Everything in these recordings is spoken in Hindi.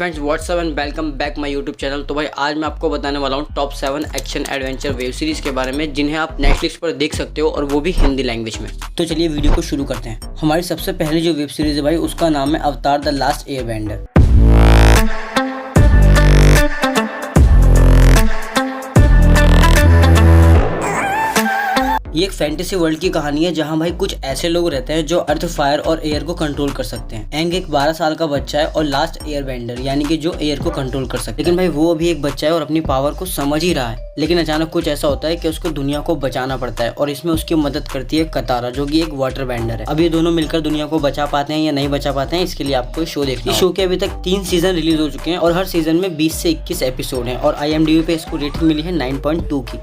Friends, whats up and welcome back my YouTube channel. तो भाई आज मैं आपको बताने वाला हूँ top 7 action adventure web series के बारे में जिन्हें आप नेटफ्लिक्स पर देख सकते हो और वो भी हिंदी लैंग्वेज में। तो चलिए वीडियो को शुरू करते हैं। हमारी सबसे पहली जो वेब सीरीज है भाई उसका नाम है अवतार द लास्ट एयरबेंडर। ये एक फैंटेसी वर्ल्ड की कहानी है जहाँ भाई कुछ ऐसे लोग रहते हैं जो अर्थ, फायर और एयर को कंट्रोल कर सकते हैं। एंग एक 12 साल का बच्चा है और लास्ट एयरबेंडर यानी कि जो एयर को कंट्रोल कर सकते हैं। लेकिन भाई वो अभी एक बच्चा है और अपनी पावर को समझ ही रहा है, लेकिन अचानक कुछ ऐसा होता है कि उसको दुनिया को बचाना पड़ता है और इसमें उसकी मदद करती है कतारा जो कि एक वाटर बेंडर है। अब ये दोनों मिलकर दुनिया को बचा पाते हैं या नहीं बचा पाते हैं, इसके लिए आपको शो देखना है। शो के अभी तक 3 सीजन रिलीज हो चुके हैं और हर सीजन में 20 से 21 एपिसोड हैं और IMDb पे इसको रेटिंग मिली है 9.2 की।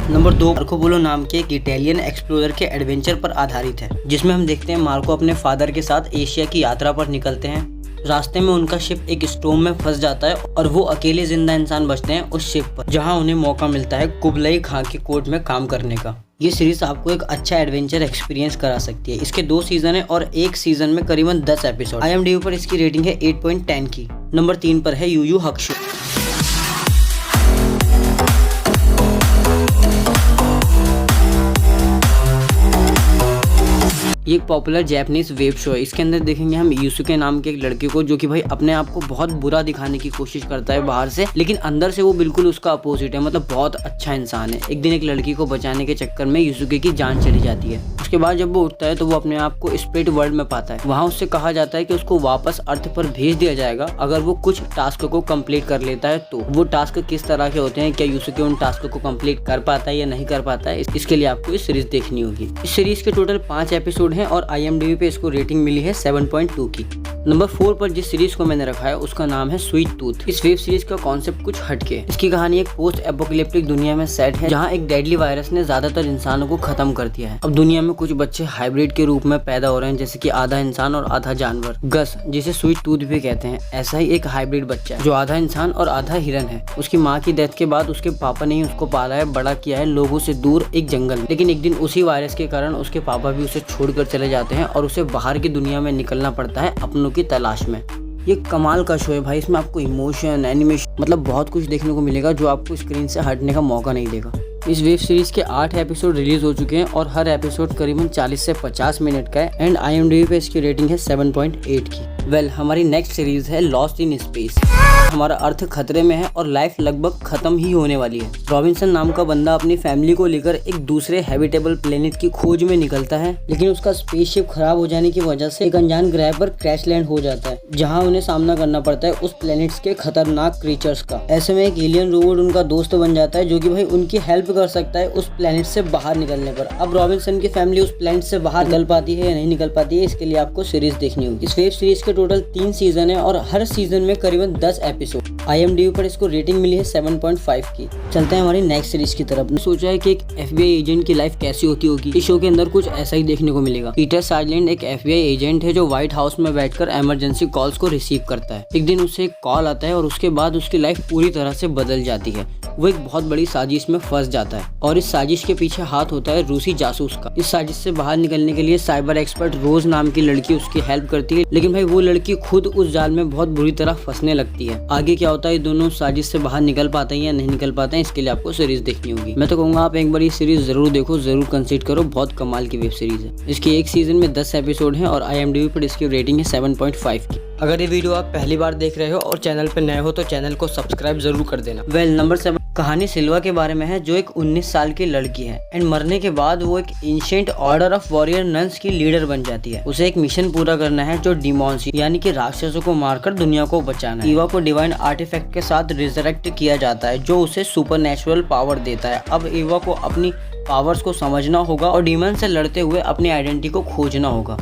नंबर 2 मार्को पोलो नाम के एक इटालियन एक्सप्लोरर के एडवेंचर पर आधारित है, जिसमें हम देखते हैं मार्को अपने फादर के साथ एशिया की यात्रा पर निकलते हैं। रास्ते में उनका शिप एक स्टॉर्म में फंस जाता है और वो अकेले जिंदा इंसान बचते हैं उस शिप पर, जहां उन्हें मौका मिलता है कुबलाई खां के कोर्ट में काम करने का। ये सीरीज आपको एक अच्छा एडवेंचर एक्सपीरियंस करा सकती है। इसके 2 सीजन है और एक सीजन में करीबन 10 एपिसोड। IMDb पर इसकी रेटिंग है 8.10 की। नंबर 3 पर है यू यू हकुशो। ये एक पॉपुलर जैपनीज वेब शो है। इसके अंदर देखेंगे हम यूसुके नाम के एक लड़के को जो कि भाई अपने आप को बहुत बुरा दिखाने की कोशिश करता है बाहर से, लेकिन अंदर से वो बिल्कुल उसका अपोजिट है, मतलब बहुत अच्छा इंसान है। एक दिन एक लड़की को बचाने के चक्कर में यूसुके की जान चली जाती है। उसके बाद जब वो उठता है तो वो अपने आप को स्पिरिट वर्ल्ड में पाता है। वहाँ उससे कहा जाता है कि उसको वापस अर्थ पर भेज दिया जाएगा अगर वो कुछ टास्क को कंप्लीट कर लेता है। तो वो टास्क किस तरह के होते हैं, क्या यूसुके उन टास्क को कंप्लीट कर पाता है या नहीं कर पाता है, इसके लिए आपको इस सीरीज देखनी होगी। इस सीरीज के टोटल 5 एपिसोड हैं और IMDb पे इसको रेटिंग मिली है 7.2 की। नंबर 4 पर जिस सीरीज को मैंने रखा है उसका नाम है स्वीट टूथ। इस वेब सीरीज का कॉन्सेप्ट कुछ हटके है। इसकी कहानी एक पोस्ट एपोकलिप्टिक दुनिया में सेट है जहां एक डेडली वायरस ने ज्यादातर इंसानों को खत्म कर दिया है। अब दुनिया में कुछ बच्चे हाइब्रिड के रूप में पैदा हो रहे हैं, जैसे कि आधा इंसान और आधा जानवर। गस, जिसे स्वीट टूथ भी कहते हैं, ऐसा ही एक हाइब्रिड बच्चा है जो आधा इंसान और आधा हिरन है। उसकी माँ की डेथ के बाद उसके पापा ने ही उसको पाला है, बड़ा किया है लोगों से दूर एक जंगल में। लेकिन एक दिन उसी वायरस के कारण उसके पापा भी उसे छोड़कर चले जाते हैं और उसे बाहर की दुनिया में निकलना पड़ता है अपनों की तलाश में। ये कमाल का शो है भाई। इसमें आपको इमोशन, एनिमेशन, मतलब बहुत कुछ देखने को मिलेगा जो आपको स्क्रीन से हटने का मौका नहीं देगा। इस वेब सीरीज के 8 एपिसोड रिलीज हो चुके हैं और हर एपिसोड करीबन 40 से 50 मिनट का है एंड IMDb पे इसकी रेटिंग है 7.8 की। हमारी नेक्स्ट सीरीज है लॉस्ट इन स्पेस। हमारा अर्थ खतरे में है और लाइफ लगभग खत्म ही होने वाली है। रॉबिन्सन नाम का बंदा अपनी फैमिली को लेकर एक दूसरे हैबिटेबल प्लेनेट की खोज में निकलता है, लेकिन उसका स्पेसशिप खराब हो जाने की वजह से एक अनजान ग्रह पर क्रैश लैंड हो जाता है, जहां उन्हें सामना करना पड़ता है उस प्लेनेट्स के खतरनाक क्रीचर्स का। ऐसे में एक एलियन रोबोट उनका दोस्त बन जाता है जो कि भाई उनकी हेल्प कर सकता है उस प्लेनेट से बाहर निकलने पर। अब रॉबिन्सन की फैमिली उस प्लेनेट से बाहर निकल पाती है या नहीं निकल पाती है, इसके लिए आपको सीरीज देखनी होगी। इस वेब सीरीज के टोटल 3 सीजन है और हर सीजन में करीबन 10 एपिसोड। IMDb पर इसको रेटिंग मिली है 7.5 की। चलते हैं हमारी नेक्स्ट सीरीज की तरफ। सोचा है कि एक FBI एजेंट की लाइफ कैसी होती होगी। इस शो के अंदर कुछ ऐसा ही देखने को मिलेगा। पीटर सार्जेंट एक FBI एजेंट है जो व्हाइट हाउस में बैठकर इमरजेंसी कॉल्स को रिसीव करता है। एक दिन उसे एक कॉल आता है और उसके बाद उसकी लाइफ पूरी तरह से बदल जाती है। वो एक बहुत बड़ी साजिश में फंस जाता है और इस साजिश के पीछे हाथ होता है रूसी जासूस का। इस साजिश से बाहर निकलने के लिए साइबर एक्सपर्ट रोज नाम की लड़की उसकी हेल्प करती है, लेकिन भाई वो लड़की खुद उस जाल में बहुत बुरी तरह फंसने लगती है। आगे क्या होता है, दोनों साजिश से बाहर निकल पाते हैं या नहीं निकल पाते हैं, इसके लिए आपको सीरीज देखनी होगी। मैं तो कहूँगा आप एक बार ये सीरीज जरूर देखो, जरूर कंसीडर करो, बहुत कमाल की वेब सीरीज है। इसके एक सीजन में 10 एपिसोड है और IMDb पर इसकी रेटिंग है 7.5 की। अगर ये वीडियो आप पहली बार देख रहे हो और चैनल पर नए हो तो चैनल को सब्सक्राइब जरूर कर देना। नंबर 7 कहानी सिल्वा के बारे में है जो एक 19 साल की लड़की है एंड मरने के बाद वो एक ancient order of warrior nuns की लीडर बन जाती है। उसे एक मिशन पूरा करना है जो डिमॉन्स यानी कि राक्षसों को मारकर दुनिया को बचाना है। ईवा को डिवाइन आर्टिफैक्ट के साथ रिजरेक्ट किया जाता है जो उसे सुपरनैचुरल पावर देता है। अब ईवा को अपनी पावर्स को समझना होगा और डीमन से लड़ते हुए अपनी आइडेंटिटी को खोजना होगा।